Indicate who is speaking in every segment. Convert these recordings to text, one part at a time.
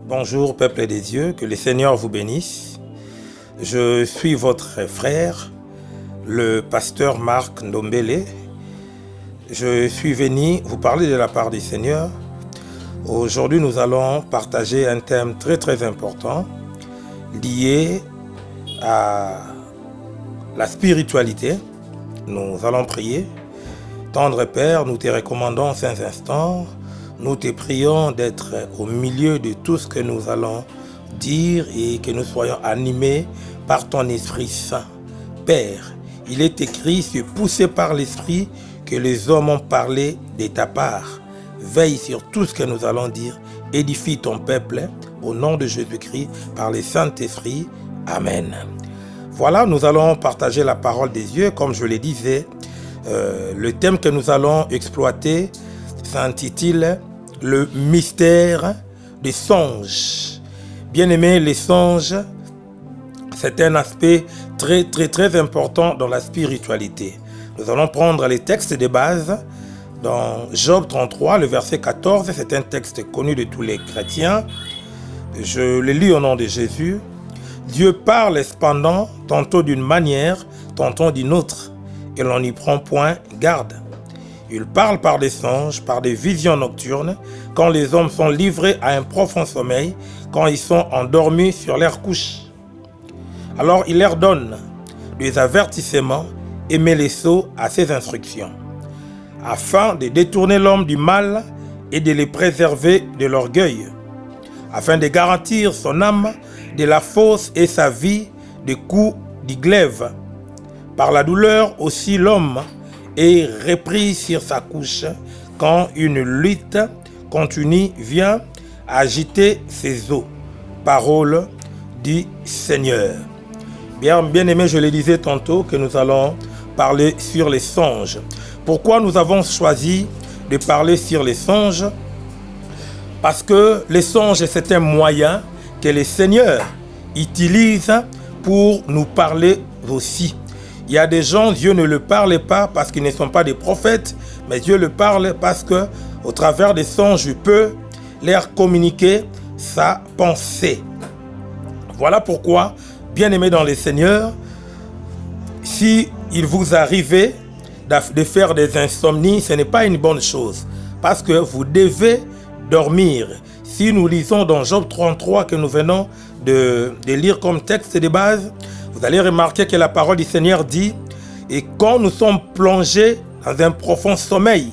Speaker 1: Bonjour peuple des dieux, que le Seigneur vous bénisse. Je suis votre frère, le pasteur Marc Ndombele. Je suis venu vous parler de la part du Seigneur. Aujourd'hui, nous allons partager un thème très important lié à la spiritualité. Nous allons prier. Tendre Père, nous te recommandons ces instants. Nous te prions d'être au milieu de tout ce que nous allons dire et que nous soyons animés par ton Esprit Saint. Père, il est écrit, c'est poussé par l'Esprit que les hommes ont parlé de ta part. Veille sur tout ce que nous allons dire. Édifie ton peuple au nom de Jésus-Christ par le Saint-Esprit. Amen. Voilà, nous allons partager la parole des dieux. Comme je le disais, le thème que nous allons exploiter s'intitule « Le mystère des songes ». Bien-aimés, les songes, c'est un aspect très important dans la spiritualité. Nous allons prendre les textes de base dans Job 33, le verset 14. C'est un texte connu de tous les chrétiens. Je le lis au nom de Jésus. « Dieu parle cependant, tantôt d'une manière, tantôt d'une autre, et l'on n'y prend point garde. Il parle par des songes, par des visions nocturnes, quand les hommes sont livrés à un profond sommeil, quand ils sont endormis sur leur couche. Alors il leur donne des avertissements et met les sceaux à ses instructions, afin de détourner l'homme du mal et de les préserver de l'orgueil, afin de garantir son âme de la fosse et sa vie des coups du glaive. Par la douleur aussi l'homme est repris sur sa couche quand une lutte continue vient agiter ses os. Parole du Seigneur. Bien aimé, je le disais tantôt que nous allons parler sur les songes. Pourquoi nous avons choisi de parler sur les songes? Parce que les songes, c'est un moyen que le Seigneur utilise pour nous parler aussi. Il y a des gens, Dieu ne le parle pas parce qu'ils ne sont pas des prophètes, mais Dieu le parle parce que, au travers des songes, il peut leur communiquer sa pensée. Voilà pourquoi, bien-aimés dans le Seigneur, si il vous arrive de faire des insomnies, ce n'est pas une bonne chose, parce que vous devez dormir. Si nous lisons dans Job 33 que nous venons de lire comme texte de base, vous allez remarquer que la parole du Seigneur dit « Et quand nous sommes plongés dans un profond sommeil »,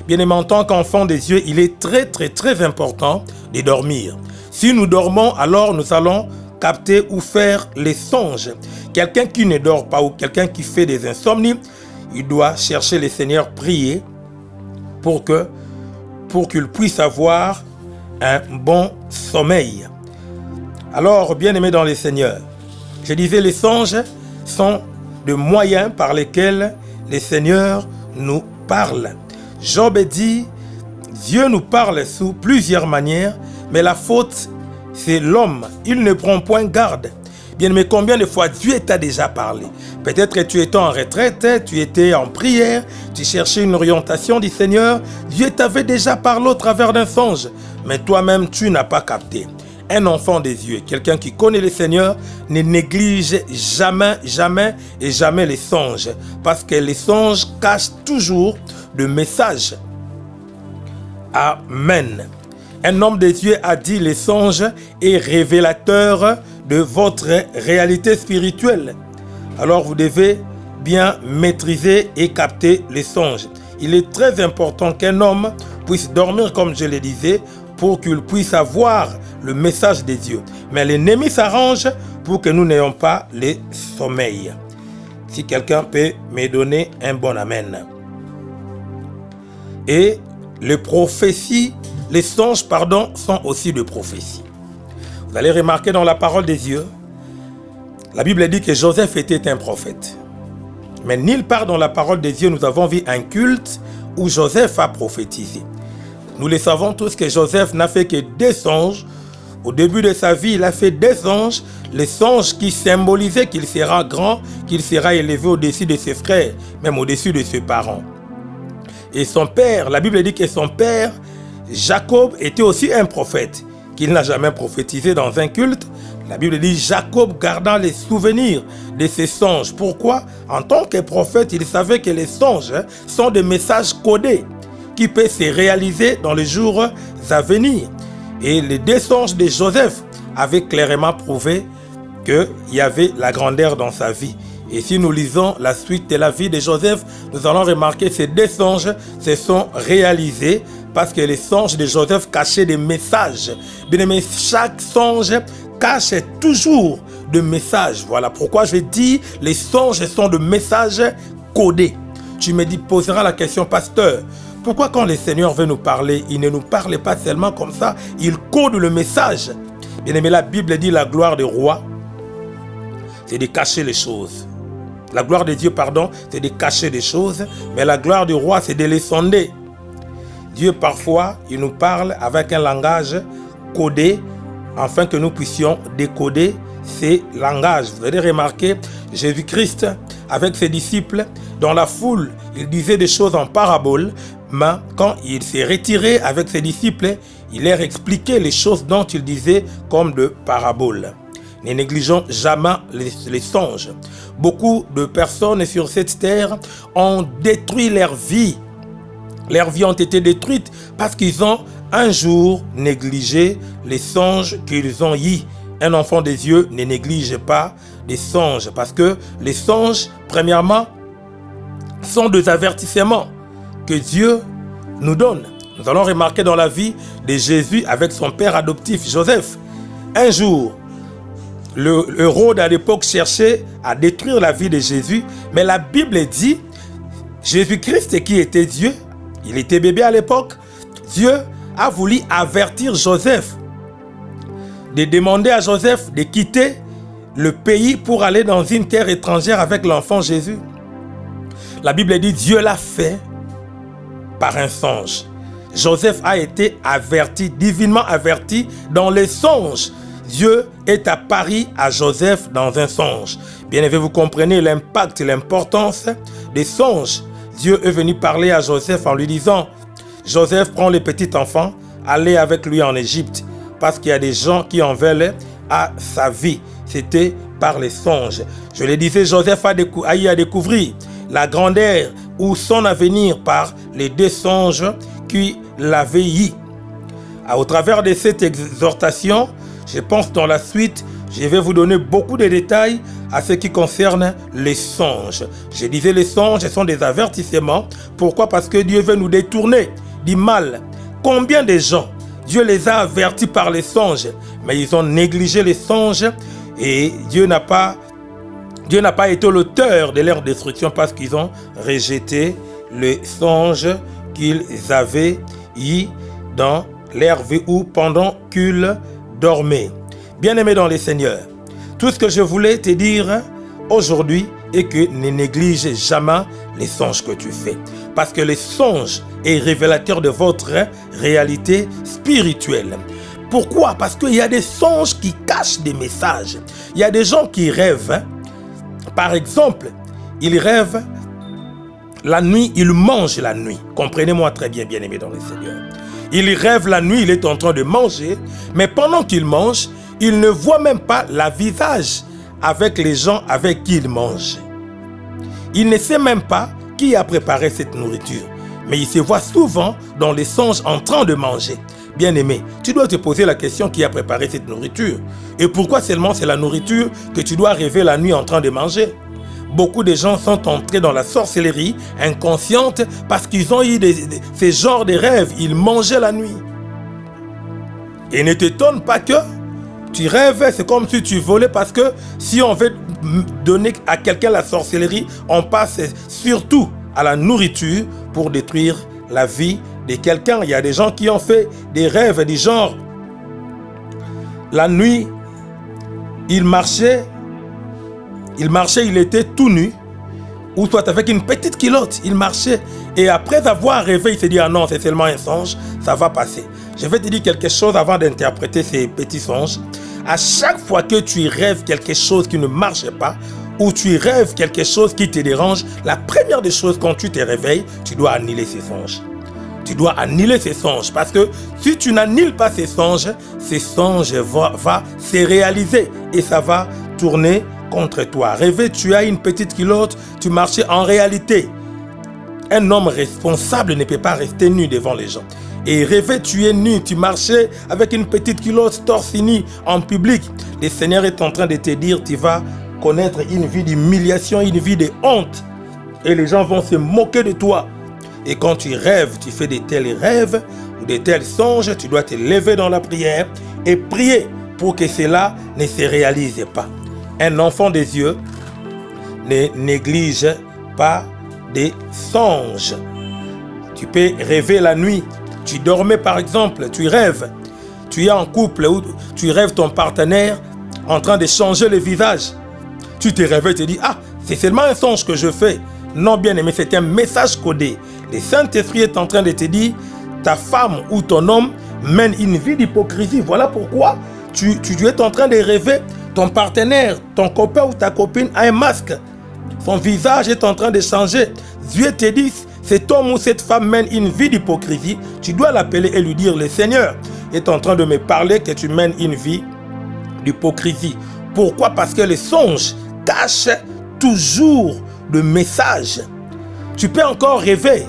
Speaker 1: bien aimé, en tant qu'enfant des yeux, il est très important de dormir. Si nous dormons, alors nous allons capter ou faire les songes. Quelqu'un qui ne dort pas ou quelqu'un qui fait des insomnies, il doit chercher le Seigneur, prier pour qu'il puisse avoir un bon sommeil. Alors, bien aimé dans le Seigneur, je disais, les songes sont des moyens par lesquels le Seigneur nous parle. Job dit, Dieu nous parle sous plusieurs manières, mais la faute, c'est l'homme. Il ne prend point garde. Bien, mais combien de fois Dieu t'a déjà parlé? Peut-être que tu étais en retraite, tu étais en prière, tu cherchais une orientation du Seigneur. Dieu t'avait déjà parlé au travers d'un songe, mais toi-même, tu n'as pas capté. Un enfant des yeux, quelqu'un qui connaît le Seigneur, ne néglige jamais les songes, parce que les songes cachent toujours le message. Amen. Un homme des dieux a dit, les songes est révélateur de votre réalité spirituelle. Alors vous devez bien maîtriser et capter les songes. Il est très important qu'un homme puisse dormir, comme je le disais, pour qu'il puisse avoir le message des dieux. Mais l'ennemi s'arrange pour que nous n'ayons pas le sommeil. Si quelqu'un peut me donner un bon amen. Et les songes, sont aussi des prophéties. Vous allez remarquer dans la parole des dieux, la Bible dit que Joseph était un prophète. Mais nulle part dans la parole des dieux, nous avons vu un culte où Joseph a prophétisé. Nous le savons tous que Joseph n'a fait que des songes. Au début de sa vie, il a fait des songes, les songes qui symbolisaient qu'il sera grand, qu'il sera élevé au-dessus de ses frères, même au-dessus de ses parents. Et son père, la Bible dit que son père, Jacob, était aussi un prophète. qu'il n'a jamais prophétisé dans un culte. La Bible dit Jacob gardant les souvenirs de ses songes. Pourquoi? En tant que prophète, il savait que les songes sont des messages codés qui peuvent se réaliser dans les jours à venir. Et les deux songes de Joseph avaient clairement prouvé qu'il y avait la grandeur dans sa vie. Et si nous lisons la suite de la vie de Joseph, nous allons remarquer que ces deux songes se sont réalisés parce que les songes de Joseph cachaient des messages. Bien aimé, chaque songe cache toujours des messages. Voilà pourquoi je dis les songes sont des messages codés. Tu me poseras la question, pasteur, pourquoi quand le Seigneur veut nous parler, il ne nous parle pas seulement comme ça, il code le message. Bien aimé, la Bible dit la gloire du roi, c'est de cacher les choses. La gloire de Dieu, pardon, c'est de cacher des choses, mais la gloire du roi, c'est de les sonder. Dieu, parfois, il nous parle avec un langage codé, afin que nous puissions décoder ces langages. Vous allez remarquer, Jésus-Christ, avec ses disciples, dans la foule, il disait des choses en parabole, mais quand il s'est retiré avec ses disciples, il leur expliquait les choses dont il disait comme de paraboles. Ne négligeons jamais les songes. Beaucoup de personnes sur cette terre ont détruit leur vie. Leurs vies ont été détruites parce qu'ils ont un jour négligé les songes qu'ils ont eus. Un enfant des dieux ne néglige pas les songes parce que les songes, premièrement, sont des avertissements que Dieu nous donne. Nous allons remarquer dans la vie de Jésus avec son père adoptif Joseph. Un jour, Hérode à l'époque cherchait à détruire la vie de Jésus, mais la Bible dit, Jésus-Christ qui était Dieu, il était bébé à l'époque, Dieu a voulu avertir Joseph, de demander à Joseph de quitter le pays pour aller dans une terre étrangère avec l'enfant Jésus. La Bible dit, Dieu l'a fait par un songe. Joseph a été averti, divinement averti dans les songes. Dieu est apparu à Joseph dans un songe. Bien évidemment, vous comprenez l'impact et l'importance des songes. Dieu est venu parler à Joseph en lui disant, Joseph, prend le petit enfant, allez avec lui en Égypte, parce qu'il y a des gens qui en veulent à sa vie. C'était par les songes. Je le disais, Joseph a eu à découvrir la grandeur ou son avenir par les deux songes qui l'avaient eu. Au travers de cette exhortation, je pense dans la suite, je vais vous donner beaucoup de détails à ce qui concerne les songes. Je disais les songes sont des avertissements. Pourquoi? Parce que Dieu veut nous détourner du mal. Combien de gens, Dieu les a avertis par les songes, mais ils ont négligé les songes et Dieu n'a pas été l'auteur de leur destruction parce qu'ils ont rejeté les songes qu'ils avaient eu dans leur vie ou pendant qu'ils dormaient. Bien-aimé dans le Seigneur, tout ce que je voulais te dire aujourd'hui est que ne néglige jamais les songes que tu fais. Parce que les songes est révélateur de votre réalité spirituelle. Pourquoi? Parce qu'il y a des songes qui cachent des messages. Il y a des gens qui rêvent. Par exemple, ils rêvent la nuit, ils mangent la nuit. Comprenez-moi très bien, bien-aimé dans le Seigneur. Il rêve la nuit, il est en train de manger, mais pendant qu'il mange, il ne voit même pas le visage avec les gens avec qui il mange. Il ne sait même pas qui a préparé cette nourriture, mais il se voit souvent dans les songes en train de manger. Bien-aimé, tu dois te poser la question qui a préparé cette nourriture. Et pourquoi seulement c'est la nourriture que tu dois rêver la nuit en train de manger? Beaucoup de gens sont entrés dans la sorcellerie inconsciente parce qu'ils ont eu ces genres de rêves. Ils mangeaient la nuit. Et ne t'étonne pas que tu rêves, c'est comme si tu volais parce que si on veut donner à quelqu'un la sorcellerie, on passe surtout à la nourriture pour détruire la vie de quelqu'un. Il y a des gens qui ont fait des rêves du genre. La nuit, il marchait, il était tout nu, ou soit avec une petite culotte, il marchait. Et après avoir rêvé, il s'est dit, ah non, c'est seulement un songe, ça va passer. Je vais te dire quelque chose avant d'interpréter ces petits songes. À chaque fois que tu rêves quelque chose qui ne marche pas, ou tu rêves quelque chose qui te dérange, la première des choses quand tu te réveilles, tu dois annuler ces songes. tu dois annuler ces songes. Parce que si tu n'annules pas ces songes vont se réaliser et ça va tourner contre toi. Rêver, tu as une petite culotte, tu marchais en réalité. Un homme responsable ne peut pas rester nu devant les gens. Et rêver, tu es nu, tu marchais avec une petite culotte torse nu en public. Le Seigneur est en train de te dire, tu vas connaître une vie d'humiliation, une vie de honte. Et les gens vont se moquer de toi. Et quand tu rêves, tu fais de tels rêves ou de tels songes, tu dois te lever dans la prière et prier pour que cela ne se réalise pas. Un enfant des dieux ne néglige pas des songes. Tu peux rêver la nuit. Tu dormais par exemple, tu rêves. Tu es en couple ou tu rêves ton partenaire en train de changer le visage. Tu te réveilles et te dis, ah, c'est seulement un songe que je fais. Non, bien aimé, c'est un message codé. Le Saint-Esprit est en train de te dire, ta femme ou ton homme mène une vie d'hypocrisie. Voilà pourquoi tu es en train de rêver. Ton partenaire, ton copain ou ta copine a un masque. Son visage est en train de changer. Dieu te dit, cet homme ou cette femme mène une vie d'hypocrisie. Tu dois l'appeler et lui dire, le Seigneur est en train de me parler que tu mènes une vie d'hypocrisie. Pourquoi? Parce que les songes cachent toujours le message. Tu peux encore rêver.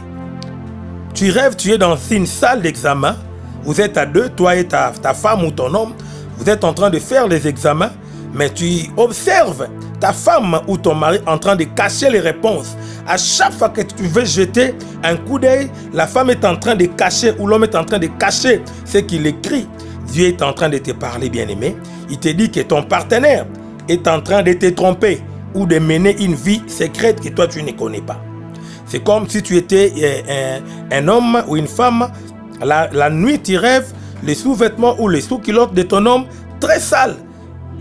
Speaker 1: Tu rêves, tu es dans une salle d'examen. Vous êtes à deux, toi et ta femme ou ton homme. Vous êtes en train de faire les examens. Mais tu observes ta femme ou ton mari en train de cacher les réponses. À chaque fois que tu veux jeter un coup d'œil, la femme est en train de cacher ou l'homme est en train de cacher ce qu'il écrit. Dieu est en train de te parler, bien-aimé. Il te dit que ton partenaire est en train de te tromper ou de mener une vie secrète que toi tu ne connais pas. C'est comme si tu étais un homme ou une femme. La nuit, tu rêves les sous-vêtements ou les sous-culottes de ton homme très sales.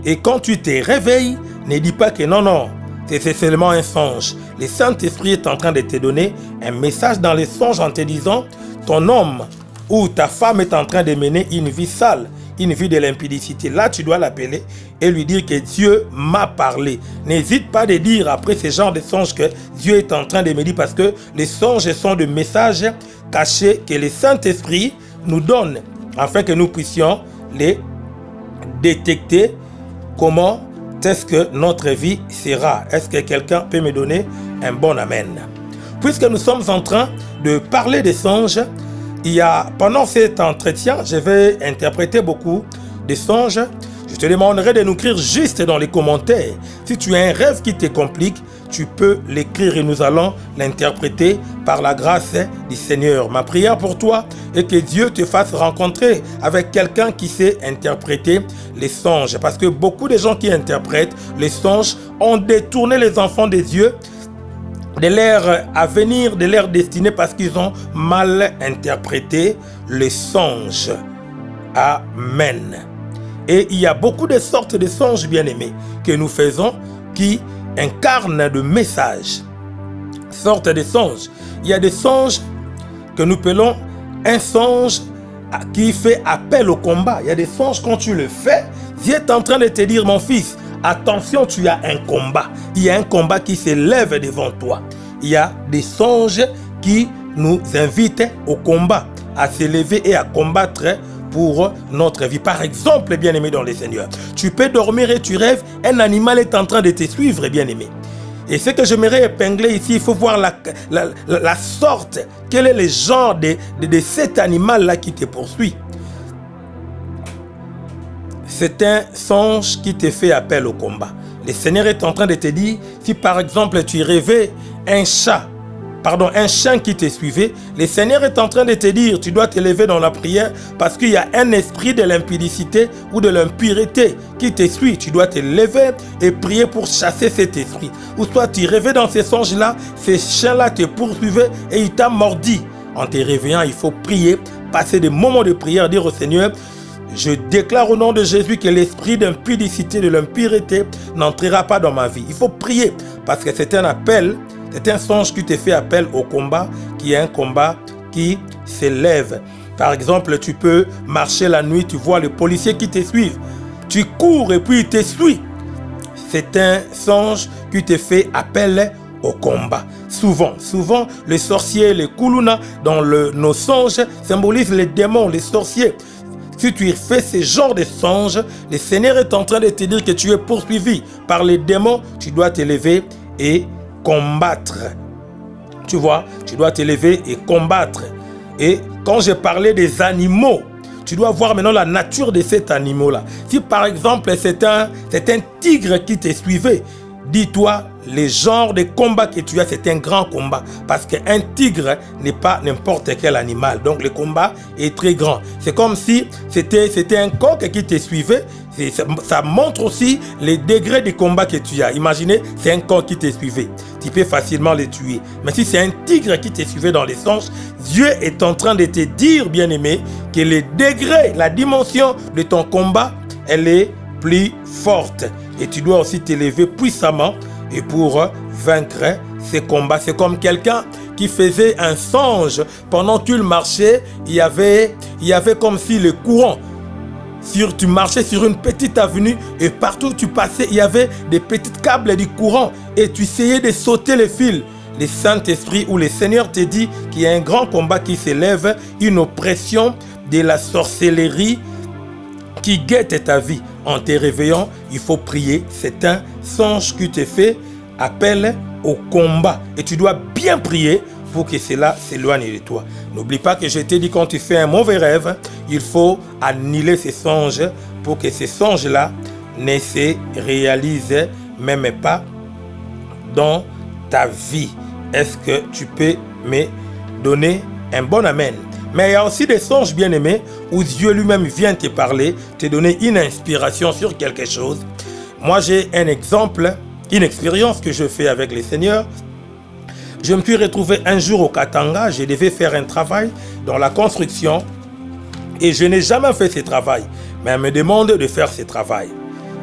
Speaker 1: Et quand tu te réveilles, ne dis pas que non, c'est seulement un songe. Le Saint-Esprit est en train de te donner un message dans les songes en te disant, ton homme ou ta femme est en train de mener une vie sale, une vie de l'impudicité. Là, tu dois l'appeler et lui dire que Dieu m'a parlé. N'hésite pas de dire après ce genre de songes que Dieu est en train de me dire, parce que les songes sont des messages cachés que le Saint-Esprit nous donne afin que nous puissions les détecter. Comment est-ce que notre vie sera? Est-ce que quelqu'un peut me donner un bon amen? Puisque nous sommes en train de parler des songes, pendant cet entretien, je vais interpréter beaucoup de songes. Je te demanderai de nous écrire juste dans les commentaires. Si tu as un rêve qui te complique, tu peux l'écrire et nous allons l'interpréter par la grâce du Seigneur. Ma prière pour toi est que Dieu te fasse rencontrer avec quelqu'un qui sait interpréter les songes. Parce que beaucoup de gens qui interprètent les songes ont détourné les enfants de Dieu de leur avenir, de leur destinée, parce qu'ils ont mal interprété les songes. Amen. Et il y a beaucoup de sortes de songes, bien-aimés, que nous faisons qui incarnent de messages. Sortes de songes. Il y a des songes que nous appelons un songe qui fait appel au combat. Il y a des songes, quand tu le fais, Dieu est en train de te dire, mon fils, attention, tu as un combat. Il y a un combat qui s'élève devant toi. Il y a des songes qui nous invitent au combat, à s'élever et à combattre pour notre vie. Par exemple, bien-aimé dans le Seigneur, tu peux dormir et tu rêves, un animal est en train de te suivre, bien-aimé. Et ce que j'aimerais épingler ici, il faut voir la sorte, quel est le genre de cet animal-là qui te poursuit. C'est un songe qui te fait appel au combat. Le Seigneur est en train de te dire, si par exemple tu rêvais un chien qui te suivait, le Seigneur est en train de te dire, tu dois te lever dans la prière parce qu'il y a un esprit de l'impudicité ou de l'impureté qui te suit. Tu dois te lever et prier pour chasser cet esprit. Ou soit tu rêvais dans ces songes-là, ces chiens-là te poursuivaient et il t'a mordi. En te réveillant, il faut prier, passer des moments de prière, dire au Seigneur, je déclare au nom de Jésus que l'esprit d'impudicité, de l'impureté n'entrera pas dans ma vie. Il faut prier parce que c'est un appel, c'est un songe qui te fait appel au combat, qui est un combat qui s'élève. Par exemple, tu peux marcher la nuit, tu vois les policiers qui te suivent. Tu cours et puis ils te suivent. C'est un songe qui te fait appel au combat. Souvent, les sorciers, les kuluna, dans nos songes, symbolisent les démons, les sorciers. Si tu fais ce genre de songes, le Seigneur est en train de te dire que tu es poursuivi par les démons. Tu dois te lever et combattre. Tu vois, tu dois te lever et combattre. Et quand j'ai parlé des animaux, tu dois voir maintenant la nature de cet animal-là. Si par exemple c'est un tigre qui te suivait, dis-toi, le genre de combat que tu as, c'est un grand combat. Parce qu'un tigre n'est pas n'importe quel animal. Donc le combat est très grand. C'est comme si c'était un coq qui te suivait. Ça montre aussi les degrés de combat que tu as. Imaginez, c'est un coq qui te suivait. Tu peux facilement le tuer. Mais si c'est un tigre qui te suivait dans les songes, Dieu est en train de te dire, bien-aimé, que les degrés, la dimension de ton combat, elle est plus forte. Et tu dois aussi t'élever puissamment et pour vaincre ces combats. C'est comme quelqu'un qui faisait un songe. Pendant qu'il marchait, il y avait comme si le courant. Tu marchais sur une petite avenue et partout où tu passais, il y avait des petits câbles du courant et tu essayais de sauter les fils. Le Saint-Esprit ou le Seigneur te dit qu'il y a un grand combat qui s'élève, une oppression de la sorcellerie qui guette ta vie. En te réveillant, il faut prier. C'est un songe qui te fait appel au combat. Et tu dois bien prier pour que cela s'éloigne de toi. N'oublie pas que je t'ai dit, quand tu fais un mauvais rêve, il faut annuler ces songes pour que ces songes-là ne se réalisent même pas dans ta vie. Est-ce que tu peux me donner un bon amen? Mais il y a aussi des songes bien-aimés où Dieu lui-même vient te parler, te donner une inspiration sur quelque chose. Moi, j'ai un exemple, une expérience que je fais avec le Seigneur. Je me suis retrouvé un jour au Katanga, je devais faire un travail dans la construction et je n'ai jamais fait ce travail. Mais elle me demande de faire ce travail.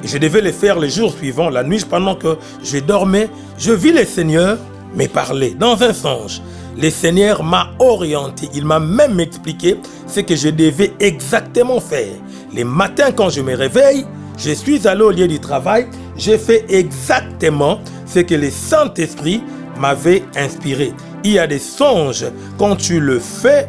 Speaker 1: Et je devais le faire le jour suivant, la nuit, pendant que je dormais. Je vis le Seigneur me parler dans un songe. Le Seigneur m'a orienté, il m'a même expliqué ce que je devais exactement faire. Les matins, quand je me réveille, je suis allé au lieu du travail, j'ai fait exactement ce que le Saint-Esprit m'avait inspiré. Il y a des songes, quand tu le fais,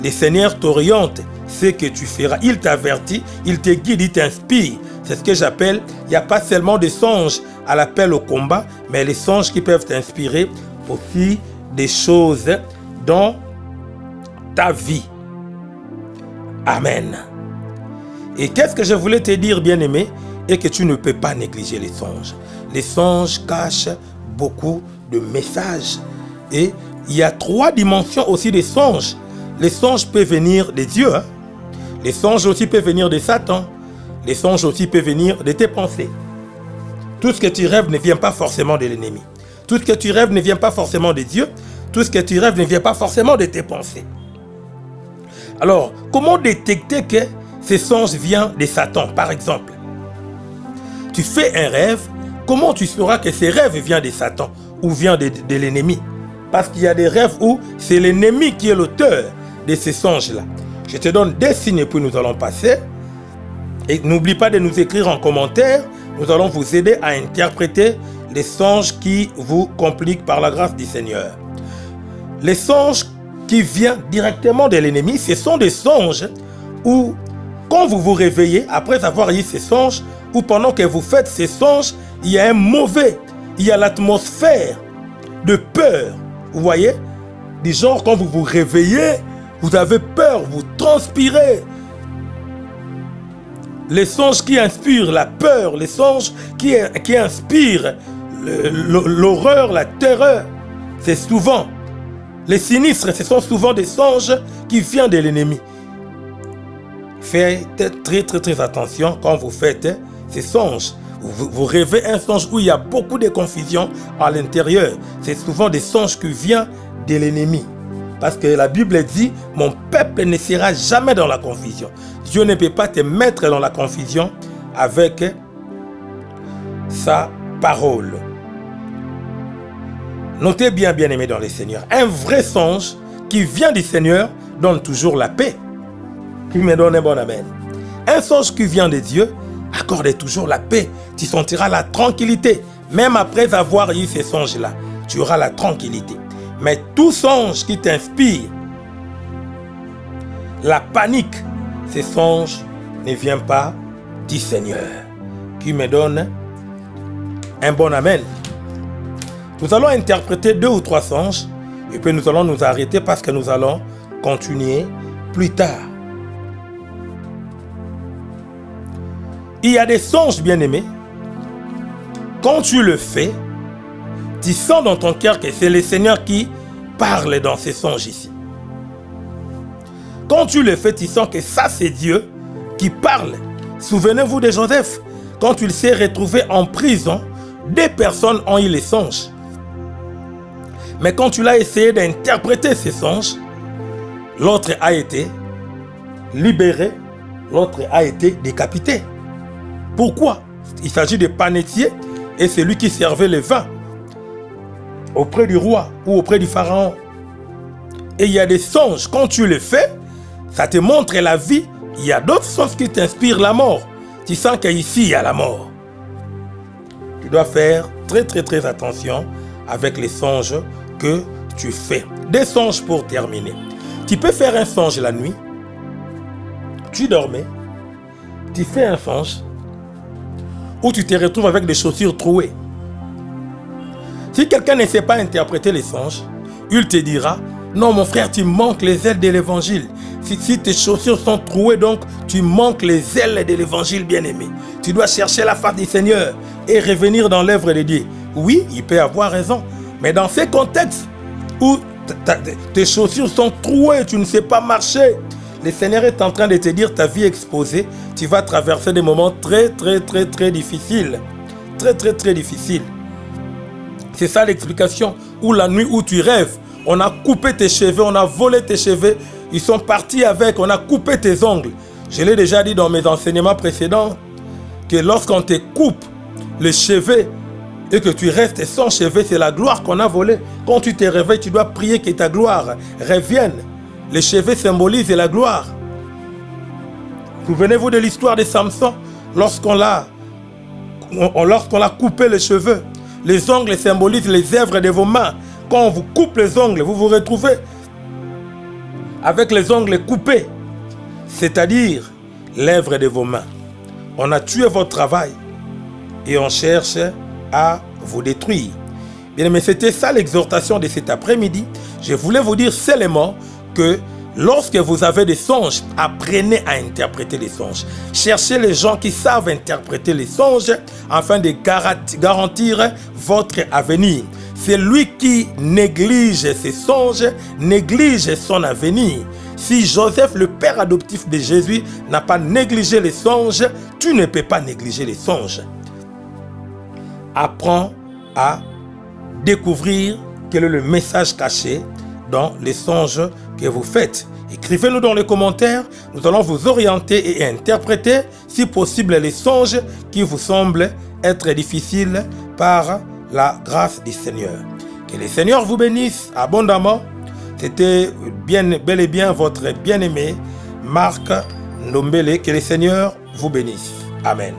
Speaker 1: le Seigneur t'oriente ce que tu feras. Il t'avertit, il te guide, il t'inspire. C'est ce que j'appelle, il n'y a pas seulement des songes à l'appel au combat, mais les songes qui peuvent t'inspirer aussi des choses dans ta vie. Amen. Et qu'est-ce que je voulais te dire, bien-aimé, et que tu ne peux pas négliger les songes. Les songes cachent beaucoup de messages. Et il y a 3 dimensions aussi des songes. Les songes peuvent venir de Dieu. Les songes aussi peuvent venir de Satan. Les songes aussi peuvent venir de tes pensées. Tout ce que tu rêves ne vient pas forcément de l'ennemi. Tout ce que tu rêves ne vient pas forcément de Dieu. Tout ce que tu rêves ne vient pas forcément de tes pensées. Alors, comment détecter que ces songes viennent de Satan, par exemple? Tu fais un rêve, comment tu sauras que ces rêves viennent de Satan ou viennent de l'ennemi? Parce qu'il y a des rêves où c'est l'ennemi qui est l'auteur de ces songes-là. Je te donne des signes et puis nous allons passer. Et n'oublie pas de nous écrire en commentaire. Nous allons vous aider à interpréter les songes qui vous compliquent par la grâce du Seigneur. Les songes qui viennent directement de l'ennemi, ce sont des songes où, quand vous vous réveillez, après avoir eu ces songes, ou pendant que vous faites ces songes, il y a il y a l'atmosphère de peur. Vous voyez? Du genre, quand vous vous réveillez, vous avez peur, vous transpirez. Les songes qui inspirent la peur, les songes qui inspirent l'horreur, la terreur, c'est souvent les sinistres, ce sont souvent des songes qui viennent de l'ennemi. Faites très attention quand vous faites ces songes. Vous rêvez un songe où il y a beaucoup de confusion à l'intérieur. C'est souvent des songes qui viennent de l'ennemi. Parce que la Bible dit, mon peuple ne sera jamais dans la confusion. Dieu ne peut pas te mettre dans la confusion avec sa parole. Notez bien, bien-aimés dans le Seigneur, un vrai songe qui vient du Seigneur donne toujours la paix. Qui me donne un bon amen. Un songe qui vient de Dieu accorde toujours la paix. Tu sentiras la tranquillité. Même après avoir eu ces songes-là, tu auras la tranquillité. Mais tout songe qui t'inspire la panique, ces songes ne viennent pas du Seigneur, qui me donne un bon amen. Nous allons interpréter 2 ou 3 songes, et puis nous allons nous arrêter parce que nous allons continuer plus tard. Il y a des songes, bien-aimés. Quand tu le fais, tu sens dans ton cœur que c'est le Seigneur qui parle dans ces songes ici. Quand tu le fais, tu sens que ça, c'est Dieu qui parle. Souvenez-vous de Joseph. Quand il s'est retrouvé en prison, 2 personnes ont eu les songes. Mais quand tu l'as essayé d'interpréter ces songes, l'autre a été libéré, l'autre a été décapité. Pourquoi? Il s'agit de panetier et c'est lui qui servait le vin auprès du roi ou auprès du pharaon. Et il y a des songes, quand tu le fais, ça te montre la vie. Il y a d'autres songes qui t'inspirent la mort. Tu sens qu'ici, il y a la mort. Tu dois faire très attention avec les songes que tu fais. Des songes pour terminer. Tu peux faire un songe la nuit. Tu dormais. Tu fais un songe où tu te retrouves avec des chaussures trouées. Si quelqu'un ne sait pas interpréter les songes, il te dira, non mon frère, tu manques les ailes de l'évangile. Si tes chaussures sont trouées, donc tu manques les ailes de l'évangile, bien-aimé. Tu dois chercher la face du Seigneur et revenir dans l'œuvre de Dieu. Oui, il peut avoir raison, mais dans ces contextes où tes chaussures sont trouées, tu ne sais pas marcher, le Seigneur est en train de te dire ta vie exposée, tu vas traverser des moments très difficiles. Très difficiles. C'est ça l'explication. Ou la nuit où tu rêves, on a coupé tes cheveux, on a volé tes cheveux, ils sont partis avec, on a coupé tes ongles. Je l'ai déjà dit dans mes enseignements précédents, que lorsqu'on te coupe les cheveux et que tu restes sans cheveux, c'est la gloire qu'on a volée. Quand tu te réveilles, tu dois prier que ta gloire revienne. Les cheveux symbolisent la gloire. Souvenez-vous de l'histoire de Samson, lorsqu'on l'a coupé les cheveux. Les ongles symbolisent les œuvres de vos mains. Quand on vous coupe les ongles, vous vous retrouvez avec les ongles coupés, c'est-à-dire l'œuvre de vos mains. On a tué votre travail et on cherche à vous détruire. Bien, mais c'était ça l'exhortation de cet après-midi. Je voulais vous dire seulement que lorsque vous avez des songes, apprenez à interpréter les songes. Cherchez les gens qui savent interpréter les songes afin de garantir votre avenir. C'est lui qui néglige ses songes, néglige son avenir. Si Joseph, le père adoptif de Jésus, n'a pas négligé les songes, tu ne peux pas négliger les songes. Apprends à découvrir quel est le message caché dans les songes que vous faites. Écrivez-nous dans les commentaires, nous allons vous orienter et interpréter, si possible, les songes qui vous semblent être difficiles par la grâce du Seigneur. Que le Seigneur vous bénisse abondamment. C'était bel et bien votre bien-aimé Marc Ndombele. Que le Seigneur vous bénisse. Amen.